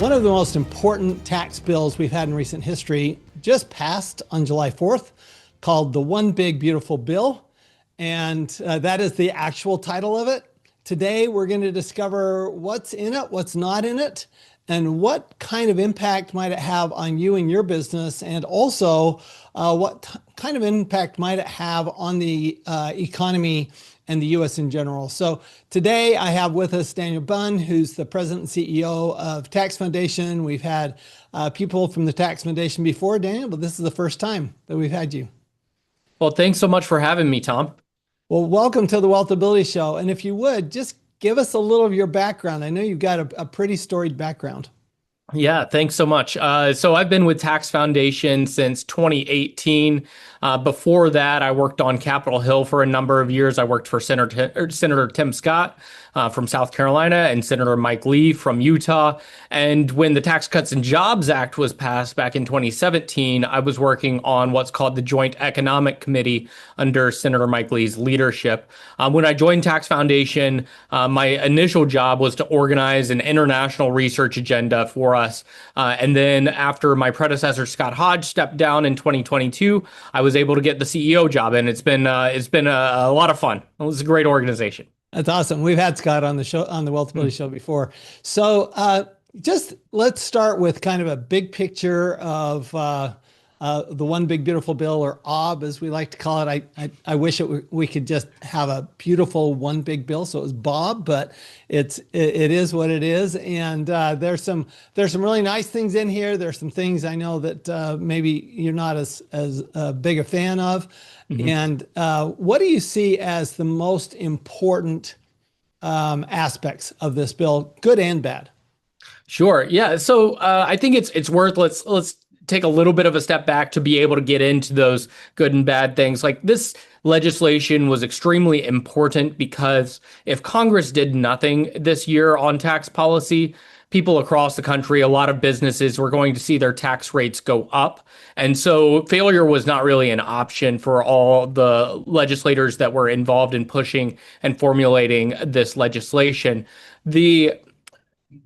One of the most important tax bills we've had in recent history just passed on July 4th, called the One Big Beautiful Bill. And that is the actual title of it. Today, we're going to discover what's in it, what's not in it, and what kind of impact might it have on you and your business, and also what kind of impact might it have on the economy and the U.S. in general. So today I have with us Daniel Bunn, who's the president and CEO of Tax Foundation. We've had people from the Tax Foundation before, Daniel, but this is the first time that we've had you. Well, thanks so much for having me, Tom. Well, welcome to the Wealthability Show. And if you would, just give us a little of your background. I know you've got a pretty storied background. Yeah, thanks so much. So I've been with Tax Foundation since 2018. Before that, I worked on Capitol Hill for a number of years. I worked for Senator Tim Scott from South Carolina and Senator Mike Lee from Utah. And when the Tax Cuts and Jobs Act was passed back in 2017, I was working on what's called the Joint Economic Committee under Senator Mike Lee's leadership. When I joined Tax Foundation, my initial job was to organize an international research agenda for us. And then after my predecessor, Scott Hodge, stepped down in 2022, I was able to get the CEO job, and it's been a lot of fun. It was a great organization. That's awesome. We've had Scott on the show, on the Wealthability Show before. So just let's start with kind of a big picture of the One Big Beautiful Bill, or OB, as we like to call it. I wish we could just have a beautiful one big bill, so it was Bob, but it is what it is. And there's some really nice things in here. There's some things I know that maybe you're not as big a fan of. Mm-hmm. And what do you see as the most important aspects of this bill, good and bad? Sure. Yeah. So I think it's worth let's take a little bit of a step back to be able to get into those good and bad things. Like, this legislation was extremely important because if Congress did nothing this year on tax policy, people across the country, a lot of businesses were going to see their tax rates go up. And so failure was not really an option for all the legislators that were involved in pushing and formulating this legislation. The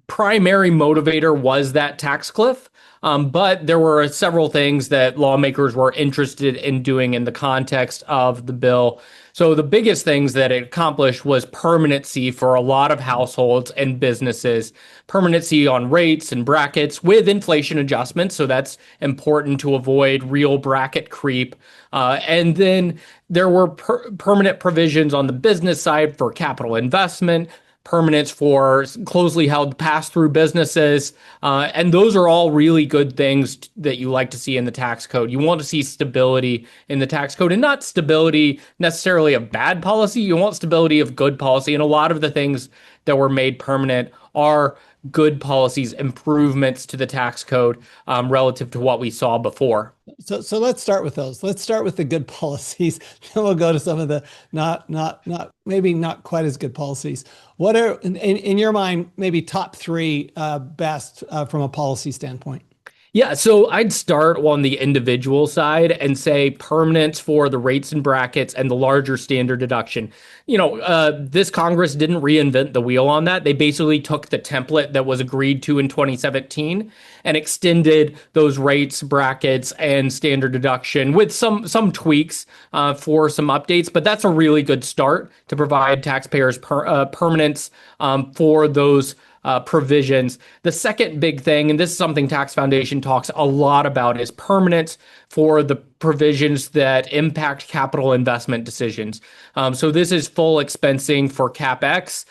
primary motivator was that tax cliff. But there were several things that lawmakers were interested in doing in the context of the bill. So the biggest things that it accomplished was permanency for a lot of households and businesses, permanency on rates and brackets with inflation adjustments. So that's important to avoid real bracket creep. And then there were permanent provisions on the business side for capital investment, permanence for closely held pass-through businesses. And those are all really good things that you like to see in the tax code. You want to see stability in the tax code, and not stability necessarily of bad policy. You want stability of good policy. And a lot of the things that were made permanent are good policies, improvements to the tax code relative to what we saw before. So let's start with those. Let's start with the good policies. Then we'll go to some of the maybe not quite as good policies. What are, in your mind, maybe top three best from a policy standpoint? Yeah, so I'd start on the individual side and say permanence for the rates and brackets and the larger standard deduction. This Congress didn't reinvent the wheel on that. They basically took the template that was agreed to in 2017 and extended those rates, brackets, and standard deduction with some tweaks for some updates. But that's a really good start to provide taxpayers permanence for those provisions. The second big thing, and this is something Tax Foundation talks a lot about, is permanence for the provisions that impact capital investment decisions. So this is full expensing for CapEx,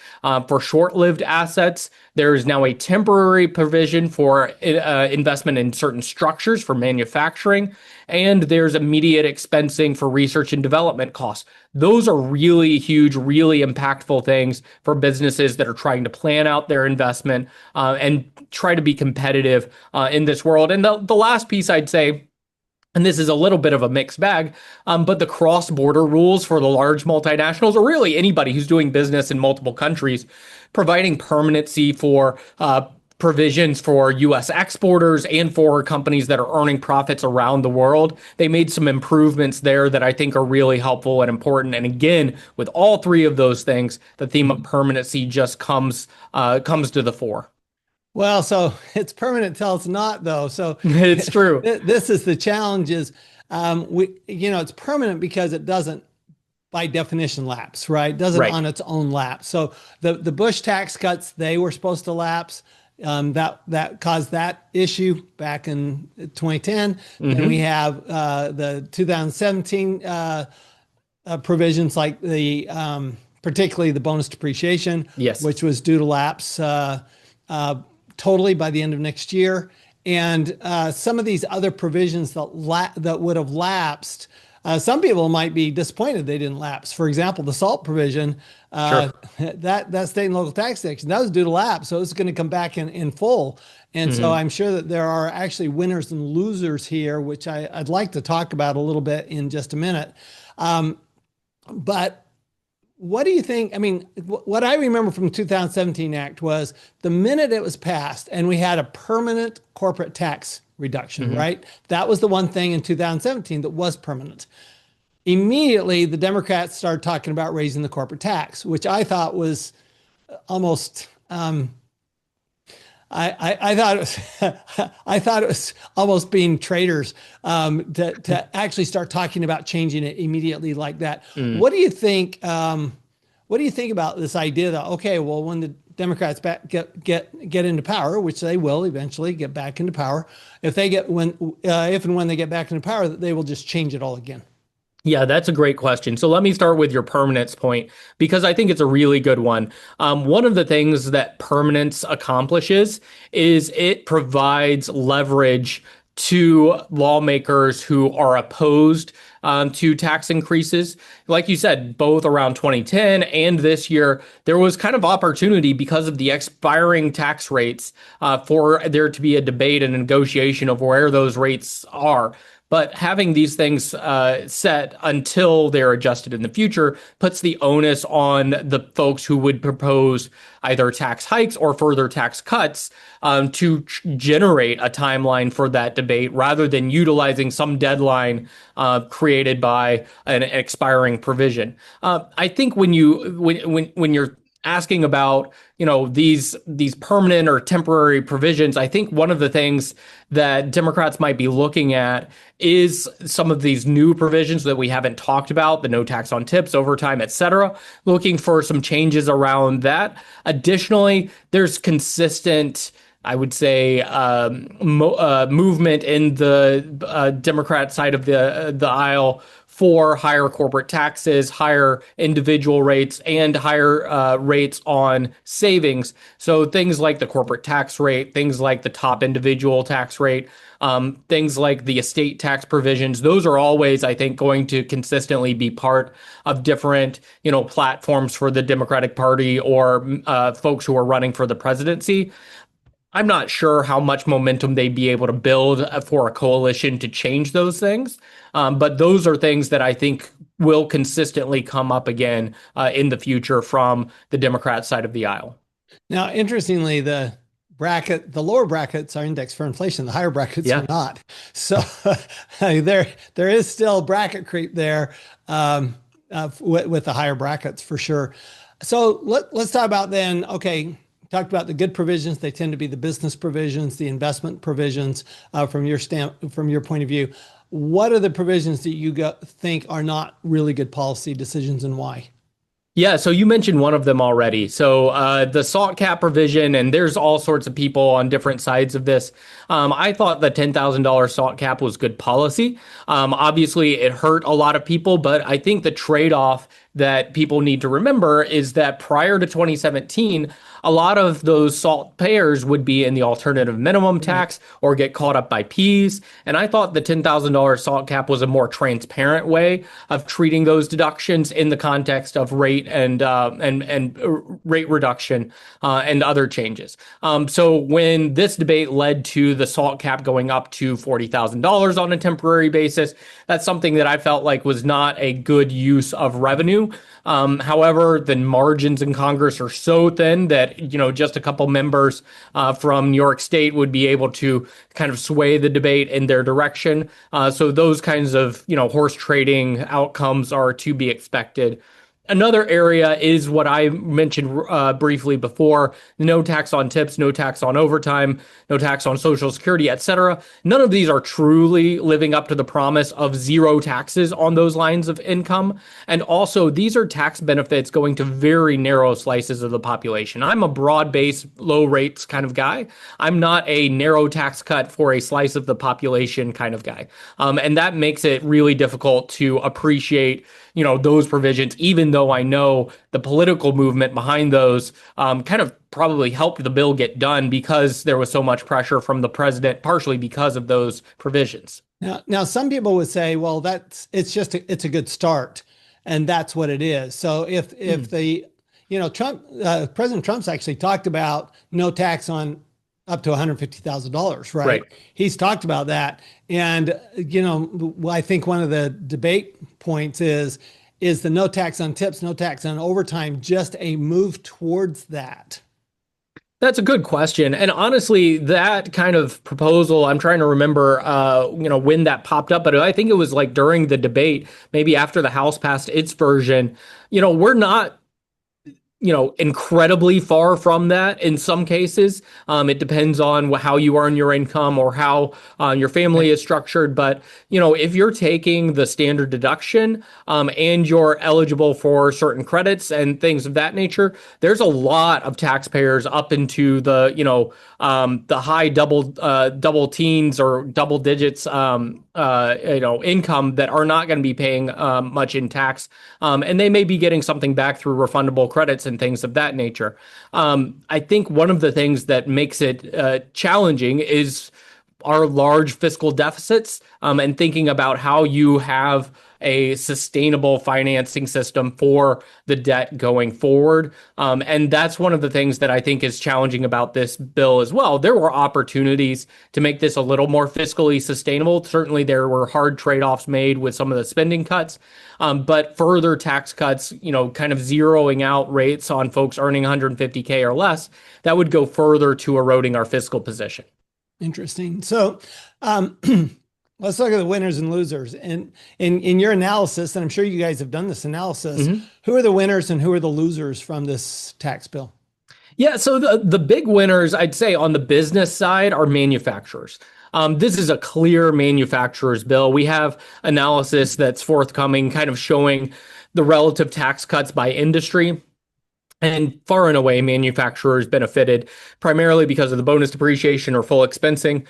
for short-lived assets. There is now a temporary provision for investment in certain structures for manufacturing, and there's immediate expensing for research and development costs. Those are really huge, really impactful things for businesses that are trying to plan out their investment and try to be competitive in this world. And the last piece I'd say, and this is a little bit of a mixed bag, but the cross-border rules for the large multinationals, or really anybody who's doing business in multiple countries, providing permanency for provisions for U.S. exporters and for companies that are earning profits around the world. They made some improvements there that I think are really helpful and important. And again, with all three of those things, the theme of permanency just comes to the fore. Well, so it's permanent till it's not, though. So It's true. this is the challenge is it's permanent because it doesn't by definition lapse, right? Doesn't Right. on its own lapse. So the Bush tax cuts, they were supposed to lapse. That caused that issue back in 2010. Then we Hmm. have the 2017 provisions like the particularly the bonus depreciation, Yes. which was due to lapse uh, totally by the end of next year, and some of these other provisions that would have lapsed. Some people might be disappointed they didn't lapse. For example, the SALT provision, Sure. that state and local tax section, that was due to lapse, so it's going to come back in full. And so Hmm. I'm sure that there are actually winners and losers here, which I'd like to talk about a little bit in just a minute. But what do you think? I mean, what I remember from the 2017 Act was the minute it was passed and we had a permanent corporate tax reduction, Hmm. right? That was the one thing in 2017 that was permanent. Immediately, the Democrats started talking about raising the corporate tax, which I thought was almost I thought it was I thought it was almost being traitors to actually start talking about changing it immediately like that. Mm. What do you think? What do you think about this idea that okay, well, when the Democrats get into power, which they will eventually get back into power, if they get when if and when they get back into power, that they will just change it all again. Yeah, that's a great question. So let me start with your permanence point because I think it's a really good one. One of the things that permanence accomplishes is it provides leverage to lawmakers who are opposed to tax increases. Like you said, both around 2010 and this year, there was kind of opportunity because of the expiring tax rates for there to be a debate and a negotiation of where those rates are. But having these things set until they're adjusted in the future puts the onus on the folks who would propose either tax hikes or further tax cuts to generate a timeline for that debate rather than utilizing some deadline created by an expiring provision. I think when you're asking about these permanent or temporary provisions, I think one of the things that Democrats might be looking at is some of these new provisions that we haven't talked about, the no tax on tips, overtime, et cetera, looking for some changes around that. Additionally, there's consistent, I would say, movement in the Democrat side of the aisle for higher corporate taxes, higher individual rates, and higher rates on savings. So things like the corporate tax rate, things like the top individual tax rate, things like the estate tax provisions, those are always, I think, going to consistently be part of different, platforms for the Democratic Party or folks who are running for the presidency. I'm not sure how much momentum they'd be able to build for a coalition to change those things. But those are things that I think will consistently come up again in the future from the Democrat side of the aisle. Now, interestingly, the lower brackets are indexed for inflation, the higher brackets are Yeah. not. So there is still bracket creep there with the higher brackets for sure. So let's talk about then. Okay, talked about the good provisions. They tend to be the business provisions, the investment provisions from your point of view. What are the provisions that think are not really good policy decisions and why? Yeah, so you mentioned one of them already. So the salt cap provision, and there's all sorts of people on different sides of this. I thought the $10,000 salt cap was good policy. Obviously, it hurt a lot of people, but I think the trade-off that people need to remember is that prior to 2017, a lot of those salt payers would be in the alternative minimum Right. tax or get caught up by Ps. And I thought the $10,000 salt cap was a more transparent way of treating those deductions in the context of rate and rate reduction and other changes. So when this debate led to the salt cap going up to $40,000 on a temporary basis, that's something that I felt like was not a good use of revenue. However, the margins in Congress are so thin that, just a couple members from New York State would be able to kind of sway the debate in their direction. So those kinds of, horse trading outcomes are to be expected. Another area is what I mentioned briefly before: no tax on tips, no tax on overtime, no tax on Social Security, etc. None of these are truly living up to the promise of zero taxes on those lines of income. And also, these are tax benefits going to very narrow slices of the population. I'm a broad-based, low rates kind of guy. I'm not a narrow tax cut for a slice of the population kind of guy. And that makes it really difficult to appreciate those provisions, even though I know the political movement behind those kind of probably helped the bill get done because there was so much pressure from the president, partially because of those provisions. Now, some people would say, well, it's a good start, and that's what it is. So if President Trump's actually talked about no tax on up to $150,000, right? Right. He's talked about that. And, I think one of the debate points is the no tax on tips, no tax on overtime just a move towards that? That's a good question. And honestly, that kind of proposal, I'm trying to remember, when that popped up, but I think it was like during the debate, maybe after the House passed its version. We're not incredibly far from that in some cases. It depends on how you earn your income or how your family is structured. But, if you're taking the standard deduction and you're eligible for certain credits and things of that nature, there's a lot of taxpayers up into the high double teens or double digits, income that are not going to be paying much in tax. And they may be getting something back through refundable credits and things of that nature. I think one of the things that makes it challenging is our large fiscal deficits, and thinking about how you have a sustainable financing system for the debt going forward. And that's one of the things that I think is challenging about this bill as well. There were opportunities to make this a little more fiscally sustainable. Certainly there were hard trade-offs made with some of the spending cuts, but further tax cuts, kind of zeroing out rates on folks earning 150K or less, that would go further to eroding our fiscal position. Interesting. So, let's look at the winners and losers. And in your analysis, and I'm sure you guys have done this analysis, who are the winners and who are the losers from this tax bill? Yeah, so the big winners, I'd say, on the business side are manufacturers. This is a clear manufacturer's bill. We have analysis that's forthcoming, kind of showing the relative tax cuts by industry. And far and away, manufacturers benefited primarily because of the bonus depreciation or full expensing.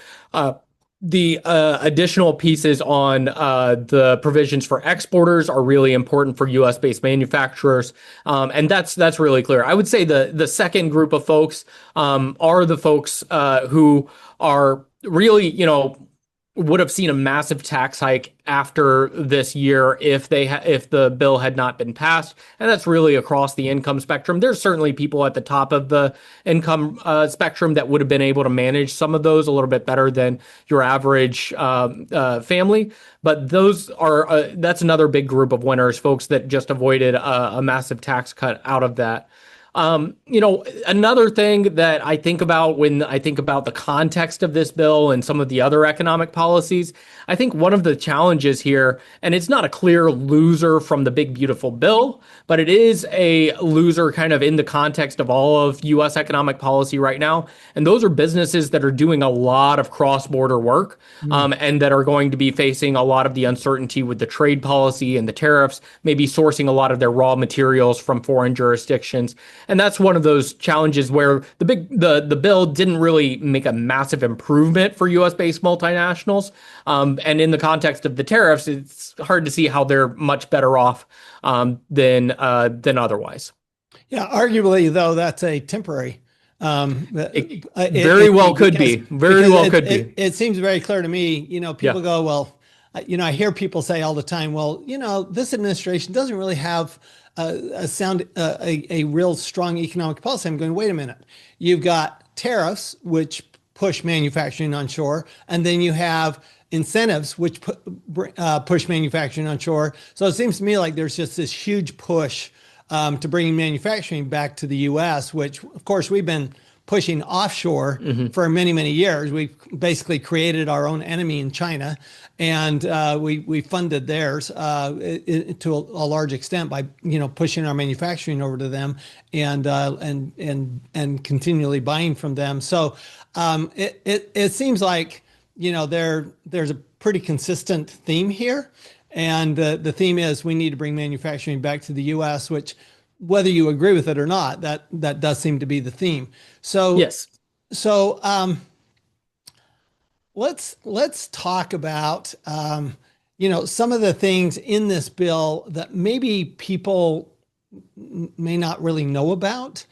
The additional pieces on the provisions for exporters are really important for U.S.-based manufacturers, and that's really clear. I would say the second group of folks are the folks who are really, would have seen a massive tax hike after this year if the bill had not been passed, and that's really across the income spectrum. There's certainly people at the top of the income spectrum that would have been able to manage some of those a little bit better than your average family, but that's another big group of winners, folks that just avoided a massive tax cut out of that. Another thing that I think about when I think about the context of this bill and some of the other economic policies, I think one of the challenges here, and it's not a clear loser from the big, beautiful bill, but it is a loser kind of in the context of all of U.S. economic policy right now. And those are businesses that are doing a lot of cross-border work, and that are going to be facing a lot of the uncertainty with the trade policy and the tariffs, maybe sourcing a lot of their raw materials from foreign jurisdictions. And that's one of those challenges where the bill didn't really make a massive improvement for U.S.-based multinationals. And in the context of the tariffs, it's hard to see how they're much better off than otherwise. Yeah, arguably, though, that's a temporary. Very well could be. It seems very clear to me. People go, well, I hear people say all the time, well, this administration doesn't really have a real strong economic policy. I'm going, wait a minute. You've got tariffs, which push manufacturing onshore, and then you have incentives, which push manufacturing onshore. So it seems to me like there's just this huge push to bringing manufacturing back to the U.S., which, of course, we've been pushing offshore for many, many years. We basically created our own enemy in China, and we funded theirs to a large extent by pushing our manufacturing over to them and continually buying from them. So it seems like there's a pretty consistent theme here, and the theme is we need to bring manufacturing back to the U.S., which, whether you agree with it or not, that does seem to be the theme. So Yes. So let's talk about some of the things in this bill that maybe people may not really know about.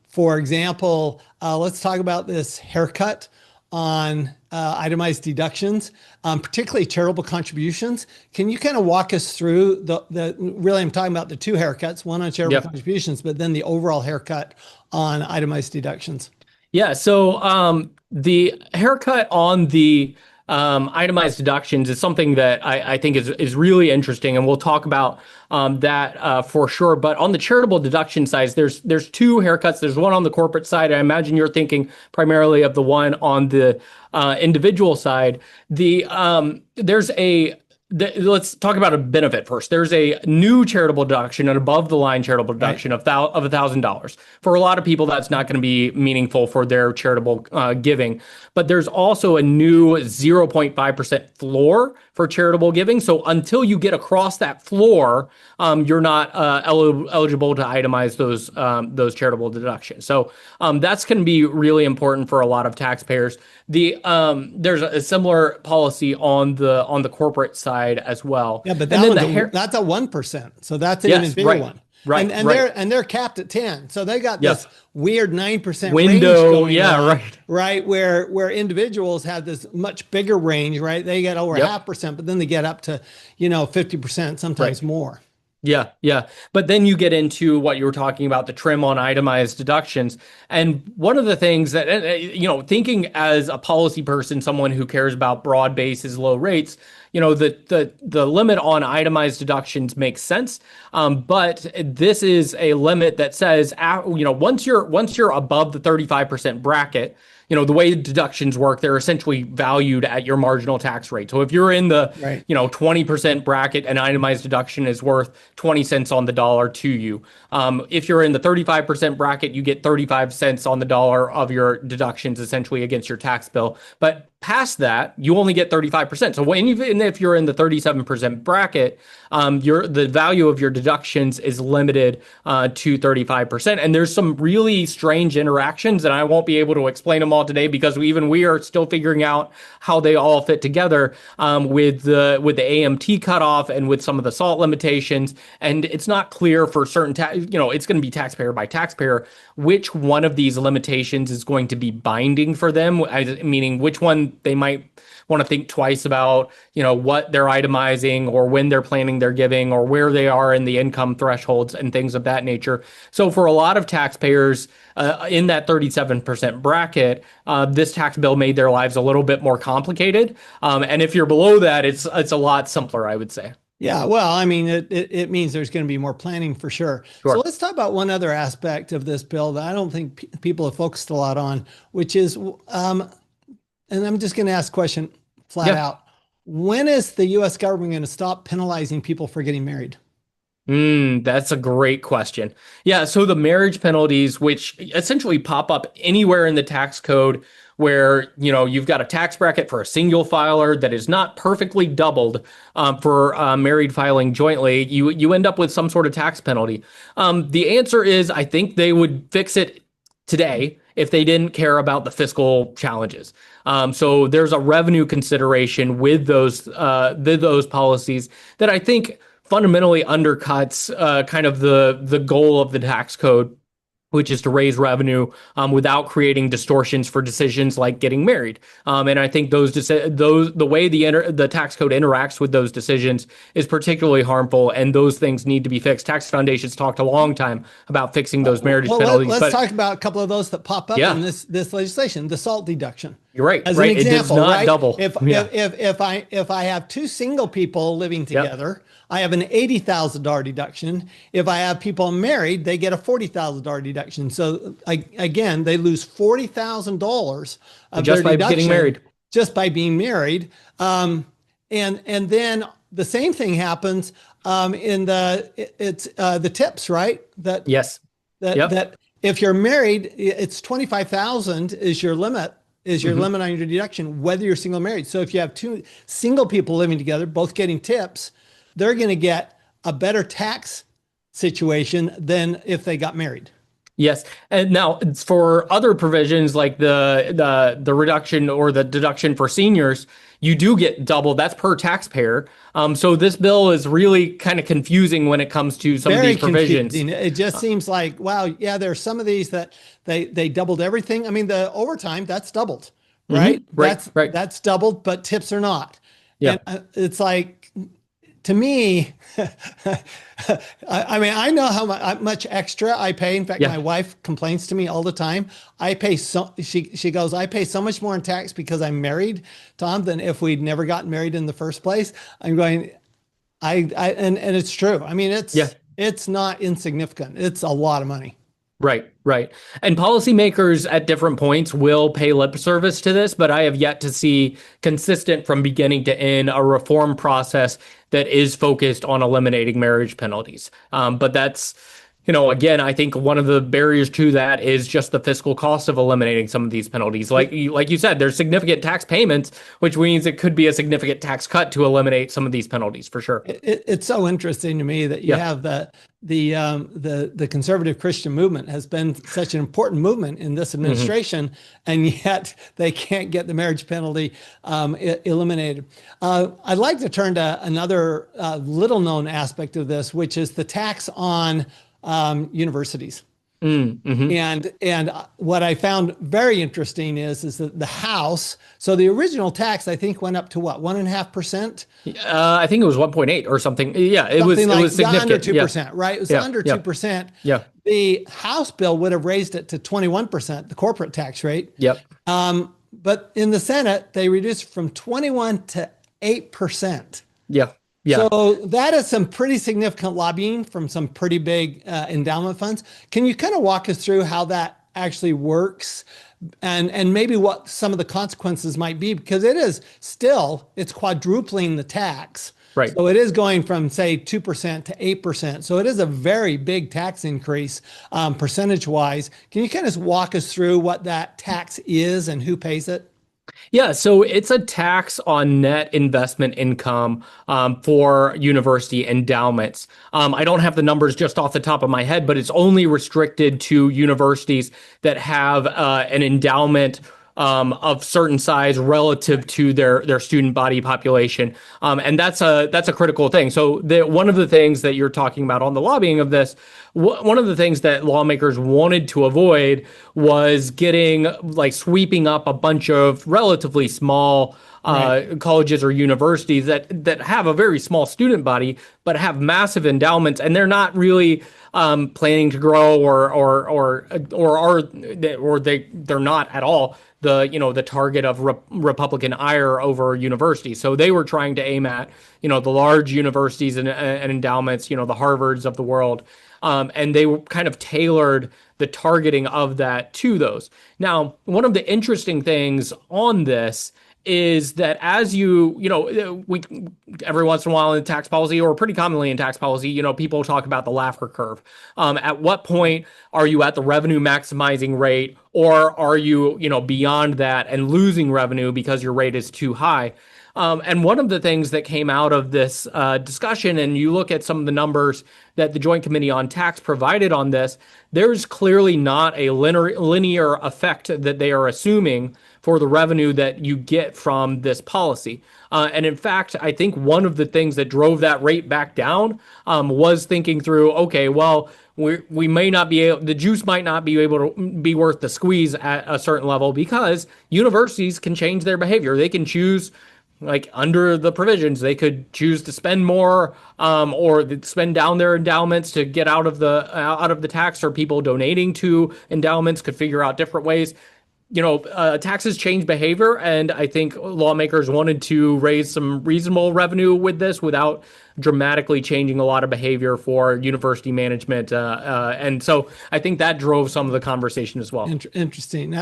For example, let's talk about this haircut on itemized deductions, particularly charitable contributions. Can you kind of walk us through really I'm talking about the two haircuts, one on charitable contributions, but then the overall haircut on itemized deductions? Yeah. So the haircut on the itemized deductions is something that I think is really interesting, and we'll talk about that for sure. But on the charitable deduction side, there's two haircuts. There's one on the corporate side. I imagine you're thinking primarily of the one on the individual side. Let's talk about a benefit first. There's a new charitable deduction, an above the line charitable deduction of $1,000. For a lot of people, that's not going to be meaningful for their charitable giving. But there's also a new 0.5% floor for charitable giving. So until you get across that floor, you're not eligible to itemize those charitable deductions. So that's going to be really important for a lot of taxpayers. There's a similar policy on the corporate side as well. Yeah, but that's a 1%. So that's an even bigger one. Right. And they're capped at 10. So they got this weird 9% window. Range going on, right. Where individuals have this much bigger range, right? They get over 0.5%, but then they get up to 50%, sometimes more. Yeah, yeah. But then you get into what you were talking about, the trim on itemized deductions. And one of the things that, thinking as a policy person, someone who cares about broad bases, low rates, the limit on itemized deductions makes sense. But this is a limit that says, once you're above the 35% bracket, the way deductions work, they're essentially valued at your marginal tax rate. So if you're in the 20% bracket, an itemized deduction is worth 20 cents on the dollar to you. If you're in the 35% bracket, you get 35 cents on the dollar of your deductions essentially against your tax bill. But past that, you only get 35%. So even if you're in the 37% bracket, the value of your deductions is limited to 35%. And there's some really strange interactions, and I won't be able to explain them all today because we are still figuring out how they all fit together with the AMT cutoff and with some of the SALT limitations. And it's not clear for certain, it's going to be taxpayer by taxpayer which one of these limitations is going to be binding for them, meaning which one they might want to think twice about, what they're itemizing or when they're planning their giving or where they are in the income thresholds and things of that nature. So for a lot of taxpayers in that 37% bracket, this tax bill made their lives a little bit more complicated. And if you're below that, it's a lot simpler, I would say. Yeah, well, I mean, it means there's going to be more planning for sure. So let's talk about one other aspect of this bill that I don't think people have focused a lot on, which is, and I'm just going to ask a question flat out. When is the U.S. government going to stop penalizing people for getting married? That's a great question. Yeah, so the marriage penalties, which essentially pop up anywhere in the tax code where, you've got a tax bracket for a single filer that is not perfectly doubled for married filing jointly, you end up with some sort of tax penalty. The answer is, I think they would fix it today if they didn't care about the fiscal challenges. So there's a revenue consideration with those policies that I think fundamentally undercuts kind of the goal of the tax code, which is to raise revenue without creating distortions for decisions like getting married. And I think the way the tax code interacts with those decisions is particularly harmful, and those things need to be fixed. Tax Foundation's talked a long time about fixing those marriage penalties. Let's talk about a couple of those that pop up in this legislation. The SALT deduction. You're right. As an Right. It does example, not right? double. Yeah. If I have two single people living Yep. together, I have an $80,000 deduction. If I have people married, they get a $40,000 deduction. So again, they lose $40,000 of their Just by getting deduction married. just by being married. And then the same thing happens in the tips, right? Yes. Yep. That if you're married, it's 25,000 is your limit, Hmm. on your deduction, whether you're single or married. So if you have two single people living together, both getting tips, they're going to get a better tax situation than if they got married. Yes, and now it's for other provisions like the reduction or the deduction for seniors, you do get double. That's per taxpayer. So this bill is really kind of confusing when it comes to some of Very these provisions. confusing. It just seems like, wow, yeah, there's some of these that they doubled everything. I mean, the overtime, that's doubled, right? Right, right. That's doubled, but tips are not. Yeah. And it's like, to me, I mean, I know how much extra I pay. In fact, Yeah. my wife complains to me all the time. I pay so she goes, I pay so much more in tax because I'm married, Tom, than if we'd never gotten married in the first place. I'm going, and it's true. I mean, Yeah. it's not insignificant. It's a lot of money. Right, right. And policymakers at different points will pay lip service to this, but I have yet to see consistent from beginning to end a reform process that is focused on eliminating marriage penalties. But that's, again, I think one of the barriers to that is just the fiscal cost of eliminating some of these penalties. Like you said, there's significant tax payments, which means it could be a significant tax cut to eliminate some of these penalties for sure. It's so interesting to me that you Yeah. have the conservative Christian movement has been such an important movement in this Hmm. administration, and yet they can't get the marriage penalty eliminated. I'd like to turn to another little known aspect of this, which is the tax on universities. Mm-hmm. And what I found very interesting is that the House. So the original tax, I think, went up to what, 1.5%, I think it was 1.8 or something. Yeah, it was something it like was under significant. Yeah. 2%, right? It was Yeah. under Yeah. 2%. Yeah. The House bill would have raised it to 21%, the corporate tax rate. Yep. But in the Senate, they reduced from 21 to 8%. Yeah. Yeah. So that is some pretty significant lobbying from some pretty big endowment funds. Can you kind of walk us through how that actually works, and maybe what some of the consequences might be? Because it's quadrupling the tax. Right. So it is going from, say, 2% to 8%. So it is a very big tax increase, percentage wise. Can you kind of walk us through what that tax is and who pays it? Yeah, so it's a tax on net investment income for university endowments. I don't have the numbers just off the top of my head, but it's only restricted to universities that have an endowment of certain size relative to their student body population, and that's a critical thing. So one of the things that you're talking about on the lobbying of this, one of the things that lawmakers wanted to avoid was getting like sweeping up a bunch of relatively small colleges or universities that have a very small student body but have massive endowments, and they're not really planning to grow they're not at all the target of Republican ire over universities. So they were trying to aim at the large universities and endowments, the Harvards of the world, and they were kind of tailored the targeting of that to those. Now, one of the interesting things on this is that as we every once in a while in tax policy, or pretty commonly in tax policy, people talk about the Laffer curve. At what point are you at the revenue maximizing rate, or are you, beyond that and losing revenue because your rate is too high? And one of the things that came out of this discussion, and you look at some of the numbers that the Joint Committee on Tax provided on this, there's clearly not a linear effect that they are assuming for the revenue that you get from this policy. And in fact, I think one of the things that drove that rate back down was thinking through, okay, well, we may not be able, the juice might not be able to be worth the squeeze at a certain level, because universities can change their behavior. They can choose, like under the provisions, they could choose to spend more, or spend down their endowments to get out of the tax, or people donating to endowments could figure out different ways. taxes change behavior, and I think lawmakers wanted to raise some reasonable revenue with this without dramatically changing a lot of behavior for university management. And so I think that drove some of the conversation as well. Interesting.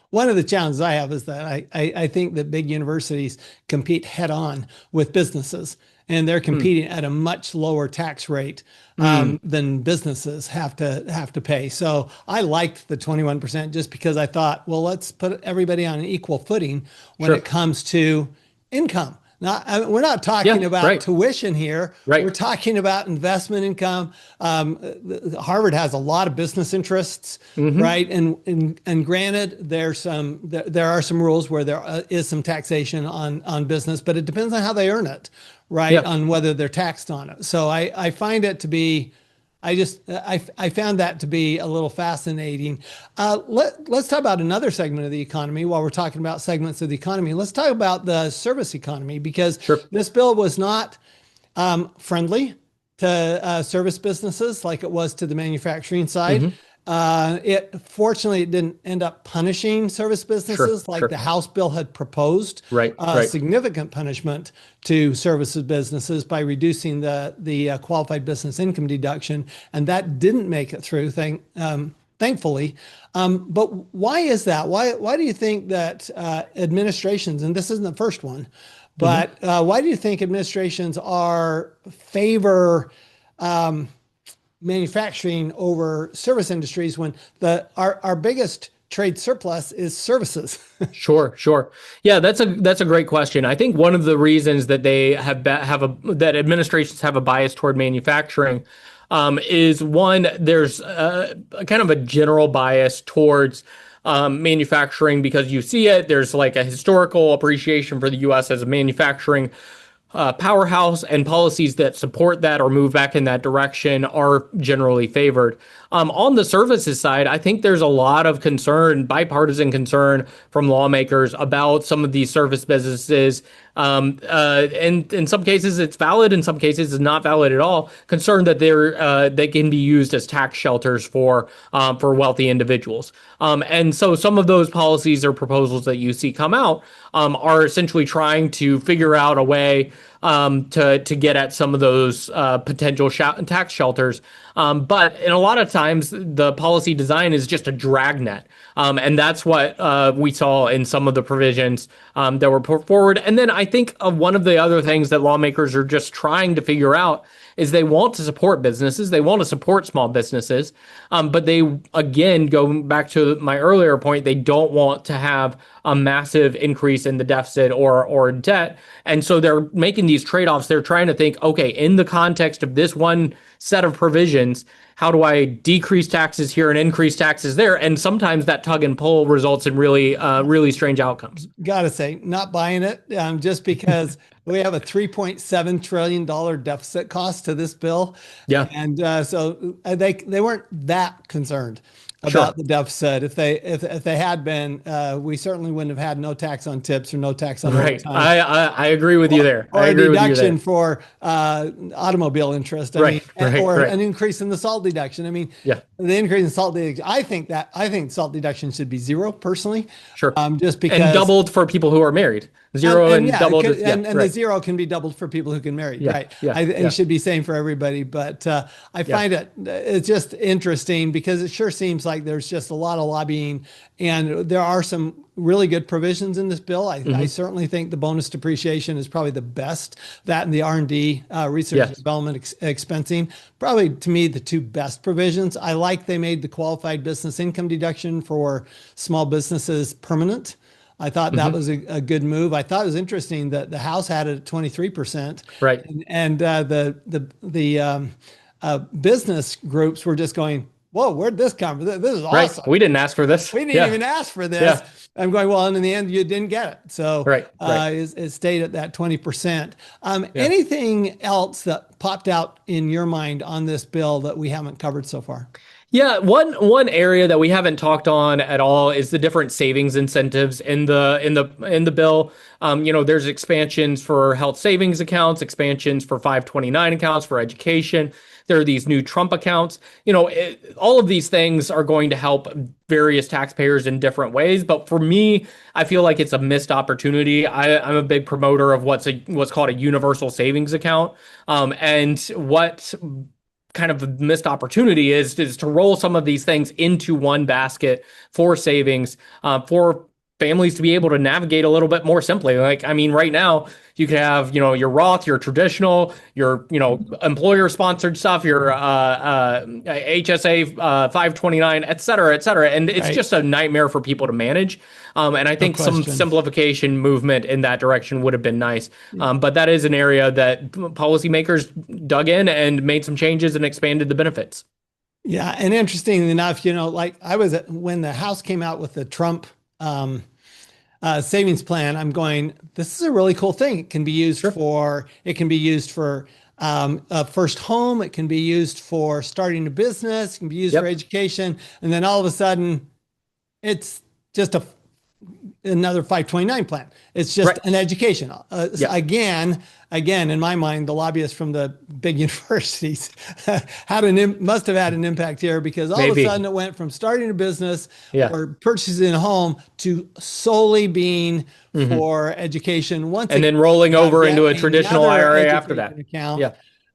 One of the challenges I have is that I think that big universities compete head on with businesses, and they're competing at a much lower tax rate than businesses have to pay. So I liked the 21% just because I thought, well, let's put everybody on an equal footing when it comes to income. We're not talking about tuition here. Right. We're talking about investment income. Harvard has a lot of business interests, right? And granted, there are some rules where there is some taxation on business, but it depends on how they earn it, right? On whether they're taxed on it. So I find it to be. I found that to be a little fascinating. Let's talk about another segment of the economy while we're talking about segments of the economy. Let's talk about the service economy, because this bill was not friendly to service businesses like it was to the manufacturing side. Fortunately, it didn't end up punishing service businesses like the House bill had proposed. Significant punishment to services businesses by reducing the qualified business income deduction, and that didn't make it through. Thankfully, but why is that? Why do you think that administrations, and this isn't the first one, but why do you think administrations favor manufacturing over service industries when our biggest trade surplus is services? Sure. Yeah, that's a great question. I think one of the reasons that they that administrations have a bias toward manufacturing is, one, there's a kind of a general bias towards manufacturing because you see it. There's like a historical appreciation for the U.S. as a manufacturing powerhouse, and policies that support that or move back in that direction are generally favored. On the services side, I think there's a lot of concern, bipartisan concern from lawmakers about some of these service businesses. And in some cases it's valid, in some cases it's not valid at all. Concerned that they can be used as tax shelters for wealthy individuals. And so some of those policies or proposals that you see come out are essentially trying to figure out a way to get at some of those potential tax shelters. But in a lot of times, the policy design is just a dragnet. And that's what we saw in some of the provisions that were put forward. And then I think one of the other things that lawmakers are just trying to figure out is they want to support businesses. They want to support small businesses. But they, again, going back to my earlier point, they don't want to have a massive increase in the deficit or debt. And so they're making these trade-offs. They're trying to think, okay, in the context of this one set of provisions, how do I decrease taxes here and increase taxes there? And sometimes that tug and pull results in really strange outcomes. Gotta say, not buying it, just because we have a $3.7 trillion deficit cost to this bill. Yeah. And so they weren't that concerned about the deficit. If they had been, we certainly wouldn't have had no tax on tips or no tax on overtime. I agree with you there. Or a deduction for automobile interest. Or an increase in the SALT deduction. I mean, the increase in SALT deduction. I think SALT deduction should be zero personally. Just because, and doubled for people who are married. Zero and doubled. The zero can be doubled for people who can marry. It should be same for everybody. But I find it's just interesting because it sure seems like there's just a lot of lobbying, and there are some really good provisions in this bill. I certainly think the bonus depreciation is probably the best. That and the R&D, research and development expensing, probably to me the two best provisions. I like they made the qualified business income deduction for small businesses permanent. I thought that was a good move. I thought it was interesting that the House had it at 23%. Right. And the business groups were just going, whoa, where'd this come from? This is awesome. We didn't ask for this. We didn't even ask for this. I'm going, well, and in the end, you didn't get it. So it stayed at that 20%. Anything else that popped out in your mind on this bill that we haven't covered so far? Yeah, one area that we haven't talked on at all is the different savings incentives in the bill. There's expansions for health savings accounts, expansions for 529 accounts for education, There are these new Trump accounts. All of these things are going to help various taxpayers in different ways. But for me, I feel like it's a missed opportunity. I'm a big promoter of what's called a universal savings account. And what kind of a missed opportunity is to roll some of these things into one basket for savings, for families to be able to navigate a little bit more simply. Like, I mean, right now you could have, your Roth, your traditional, your, employer sponsored stuff, your HSA 529, et cetera, et cetera. And it's Right. just a nightmare for people to manage. And I think some question. simplification movement in that direction would have been nice. But that is an area that policymakers dug in and made some changes and expanded the benefits. Yeah, and interesting enough, like when the House came out with the Trump savings plan, I'm going, this is a really cool thing. It can be used for a first home. It can be used for starting a business. It can be used for education. And then all of a sudden, it's just another 529 plan. It's just an education. Again, in my mind, the lobbyists from the big universities must have had an impact here, because all of a sudden it went from starting a business or purchasing a home to solely being for education. And then rolling over into a traditional IRA after that. Account.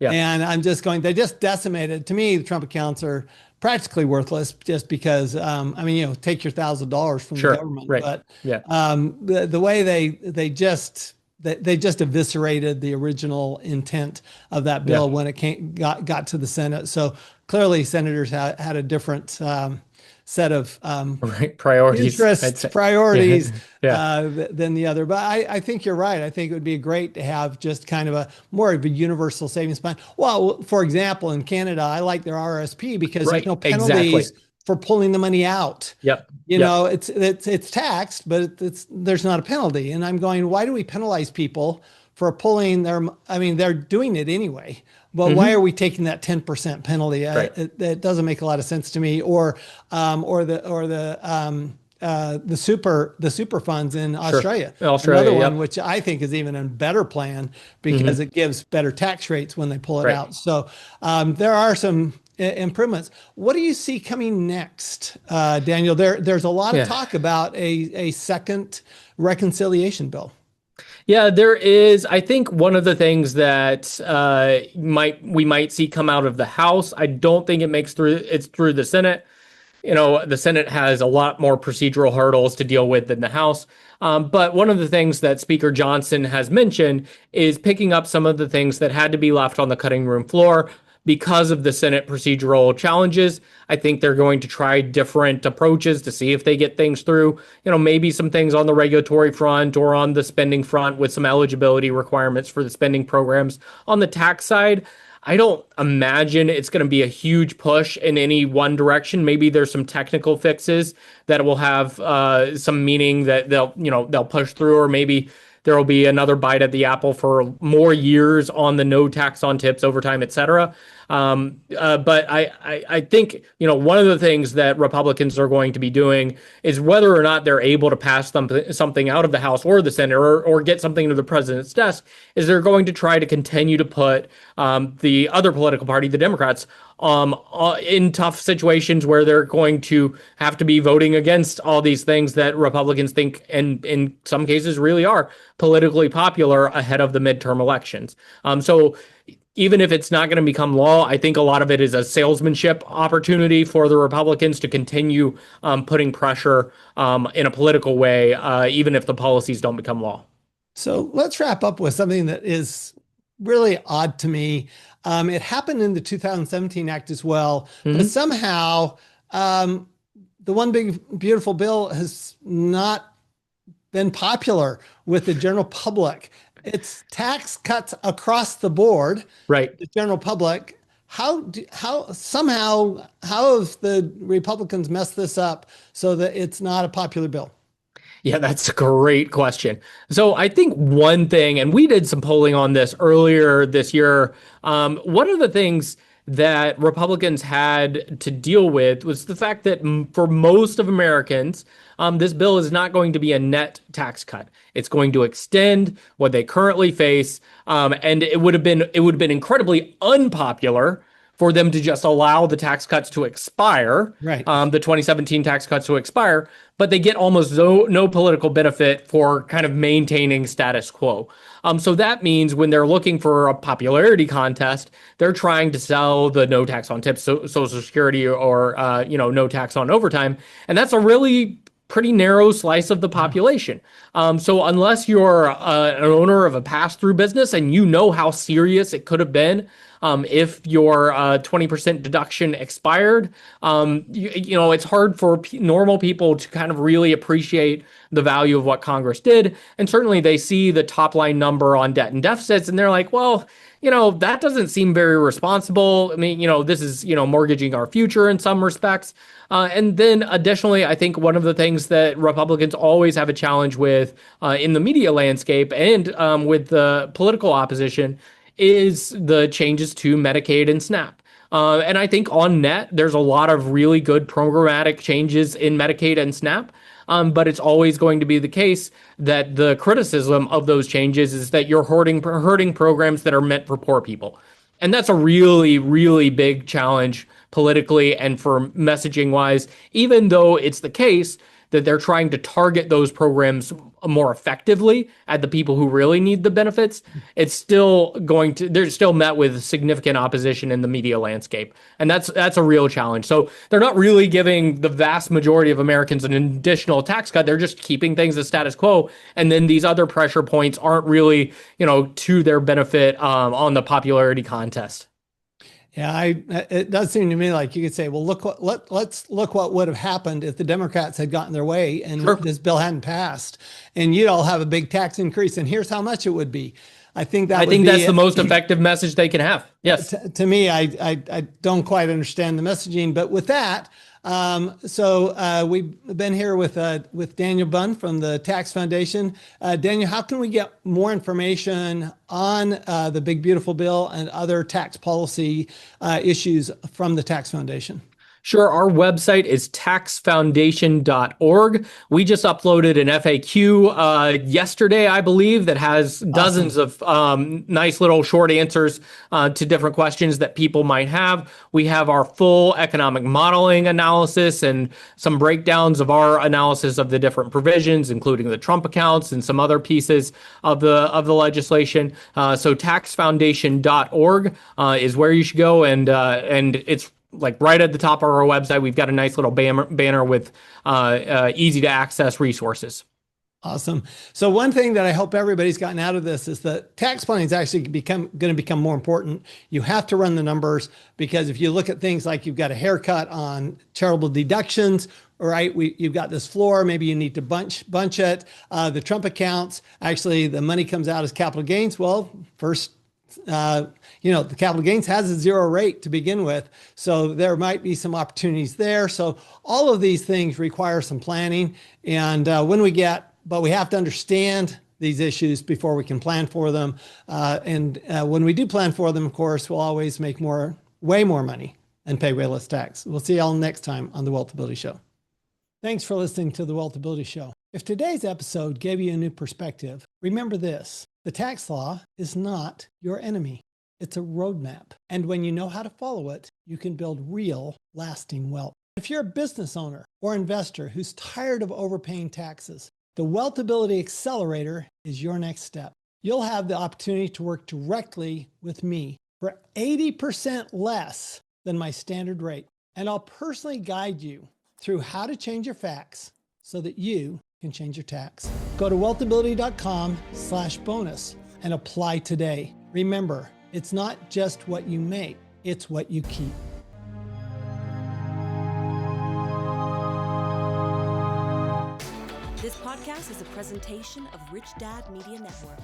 Yeah. And I'm just going, they just decimated. To me, the Trump accounts are practically worthless, just because, take your $1,000 from the government. Right. But yeah. the way they just eviscerated the original intent of that bill when it got to the Senate. So clearly senators had a different set of priorities, than the other. But I think you're right. I think it would be great to have just kind of more of a universal savings plan. Well, for example, in Canada, I like their RSP because there's no penalties for pulling the money out. It's taxed, but there's not a penalty. And I'm going, why do we penalize people for pulling they're doing it anyway. But why are we taking that 10% penalty? It doesn't make a lot of sense to me. Or the super funds in Australia. Another one, which I think is even a better plan, because it gives better tax rates when they pull it out. So there are some improvements. What do you see coming next, Daniel? There's a lot of talk about a second reconciliation bill. Yeah, there is. I think one of the things that we might see come out of the House, I don't think it's through the Senate. The Senate has a lot more procedural hurdles to deal with than the House. But one of the things that Speaker Johnson has mentioned is picking up some of the things that had to be left on the cutting room floor because of the Senate procedural challenges. I think they're going to try different approaches to see if they get things through. Maybe some things on the regulatory front or on the spending front with some eligibility requirements for the spending programs. On the tax side, I don't imagine it's going to be a huge push in any one direction. Maybe there's some technical fixes that will have some meaning that they'll push through, or maybe there will be another bite at the apple for more years on the no tax on tips, overtime, et cetera. But I think, one of the things that Republicans are going to be doing is whether or not they're able to pass something out of the House or the Senate or get something to the president's desk, is they're going to try to continue to put the other political party, the Democrats, in tough situations where they're going to have to be voting against all these things that Republicans think, and in some cases really are politically popular ahead of the midterm elections. So even if it's not going to become law, I think a lot of it is a salesmanship opportunity for the Republicans to continue putting pressure in a political way, even if the policies don't become law. So let's wrap up with something that is really odd to me. It happened in the 2017 Act as well, but somehow the One Big Beautiful Bill has not been popular with the general public. It's tax cuts across the board, right? The general public. How have the Republicans messed this up so that it's not a popular bill? Yeah, that's a great question. So I think one thing, and we did some polling on this earlier this year, one of the things that Republicans had to deal with was the fact that for most of Americans, this bill is not going to be a net tax cut. It's going to extend what they currently face, and it would have been incredibly unpopular for them to just allow the tax cuts to expire, Right. The 2017 tax cuts to expire, but they get almost no political benefit for kind of maintaining status quo. So that means when they're looking for a popularity contest, they're trying to sell the no tax on tips, Social Security, or no tax on overtime, and that's a really pretty narrow slice of the population. So unless you're an owner of a pass-through business and you know how serious it could have been if your 20% deduction expired, it's hard for normal people to kind of really appreciate the value of what Congress did. And certainly they see the top line number on debt and deficits, and they're like, well, that doesn't seem very responsible. I mean, this is, mortgaging our future in some respects. And then additionally, I think one of the things that Republicans always have a challenge with in the media landscape and with the political opposition is the changes to Medicaid and SNAP. And I think on net, there's a lot of really good programmatic changes in Medicaid and SNAP. But it's always going to be the case that the criticism of those changes is that you're hurting programs that are meant for poor people. And that's a really, really big challenge politically and for messaging wise, even though it's the case that they're trying to target those programs more effectively at the people who really need the benefits. They're still met with significant opposition in the media landscape. And that's a real challenge. So they're not really giving the vast majority of Americans an additional tax cut. They're just keeping things as status quo. And then these other pressure points aren't really, to their benefit on the popularity contest. Yeah, it does seem to me like you could say, well, let's look what would have happened if the Democrats had gotten their way and this bill hadn't passed, and you'd all have a big tax increase, and here's how much it would be. I think that's the most effective message they can have. Yes. To me, I don't quite understand the messaging, but with that, we've been here with Daniel Bunn from the Tax Foundation. Daniel, how can we get more information on the Big Beautiful Bill and other tax policy issues from the Tax Foundation? Sure. Our website is taxfoundation.org. We just uploaded an FAQ yesterday, I believe, that has dozens of nice little short answers to different questions that people might have. We have our full economic modeling analysis and some breakdowns of our analysis of the different provisions, including the Trump accounts and some other pieces of the legislation. So taxfoundation.org is where you should go, and it's like right at the top of our website. We've got a nice little banner with easy to access resources. Awesome. So one thing that I hope everybody's gotten out of this is that tax planning is actually going to become more important. You have to run the numbers, because if you look at things like you've got a haircut on charitable deductions, right? You've got this floor, maybe you need to bunch it. The Trump accounts, actually the money comes out as capital gains. Well, first, the capital gains has a 0 rate to begin with. So there might be some opportunities there. So all of these things require some planning. And but we have to understand these issues before we can plan for them. When we do plan for them, of course, we'll always make way more money and pay way less tax. We'll see y'all next time on The Wealthability Show. Thanks for listening to The Wealthability Show. If today's episode gave you a new perspective, remember this: the tax law is not your enemy. It's a roadmap. And when you know how to follow it, you can build real, lasting wealth. If you're a business owner or investor who's tired of overpaying taxes, the Wealthability Accelerator is your next step. You'll have the opportunity to work directly with me for 80% less than my standard rate. And I'll personally guide you through how to change your facts so that you can change your tax. Go to wealthability.com/bonus and apply today. Remember, it's not just what you make, it's what you keep. This podcast is a presentation of Rich Dad Media Network.